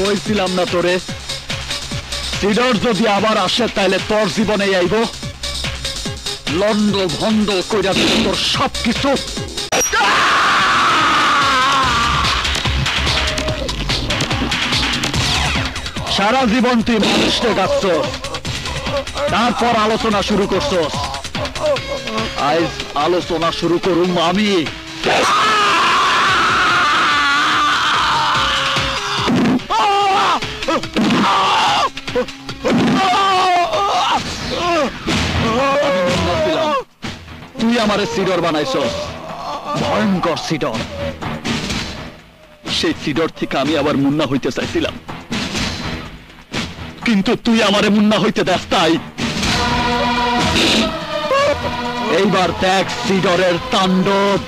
কইছিলাম না তোরে, সিডর যদি আবার আসে তাহলে তোর জীবনে আইব লন্ড ভন্ড কইরা দিল তোর সবকিছু। সারা জীবন তুই মানুষকে ডাকছ, তারপর আলোচনা শুরু করছ। আজ আলোচনা শুরু করুম আমি। তুই আমারে সিডর বানাইছস, ভয়ঙ্কর সিডর। সেই সিডর থেকে আমি আবার মুন্না হইতে চাইছিলাম, কিন্তু তুই আমারে মুন্না হইতে দেস তাই। এইবার দেখ সিডরের তাণ্ডব।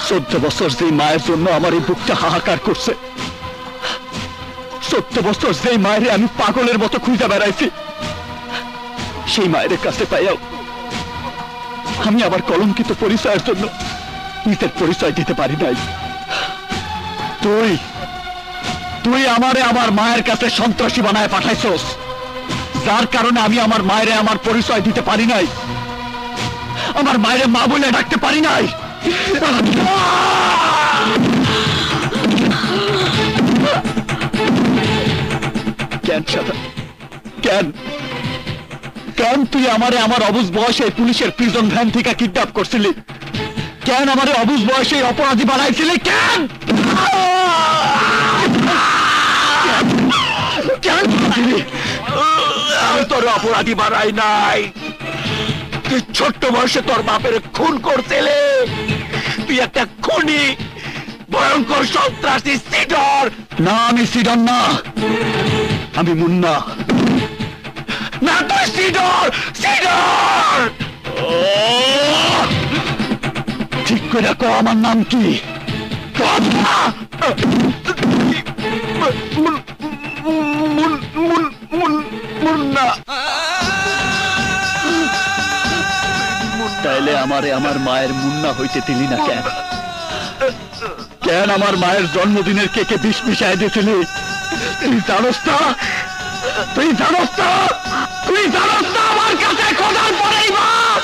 14 বছর যে মায়ের জন্য আমার এই বুকটা হাহাকার করছে, 14 বছর যে মায়ের আমি পাগলের মতো খুঁজে বেড়াইছি, সেই মায়ের কাছে পাইয়াও আমি আবার কলঙ্কিত পরিচয়ের জন্য নিজের পরিচয় দিতে পারি নাই। তুই আমারে আমার মায়ের কাছে সন্ত্রাসী বানায় পাঠাইছস, যার কারণে আমি আমার মায়ের আমার পরিচয় দিতে পারি নাই, আমার মায়ের মা বলে ডাকতে পারি নাই। কেন সাদা, কেন কেন তুই আমারে আমার অবুঝ বয়সে পুলিশের প্রিজন ভ্যান থেকে কিডন্যাপ করছিলি? কেন আমারে অবুঝ বয়সে অপরাধী বানাইছিলি? কেন কেন আমি তোর অপরাধী বানাই নাই, তুই ছোট্ট বয়সে তোর বাপের খুন করছিলে। তুই একটা খুনি, ভয়ঙ্কর সন্ত্রাসী সিডর। না, আমি সিডর না, আমি মুন্না। না, তুই সিডর, সিডর। ঠিক করে কো আমার নাম কি? মুন্না। তাইলে আমারে আমার মায়ের মুন্না হইতে দিলি না কেন? কেন আমার মায়ের জন্মদিনের কেকে বিষ মিশাই দিয়েছিলি? তুই জানোস না, তুই জানোস না, তুই জানোস না আমার কাছে খোদার পরেই বাপ,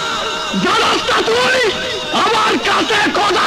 জানোস না তুই আমার কাছে খোদা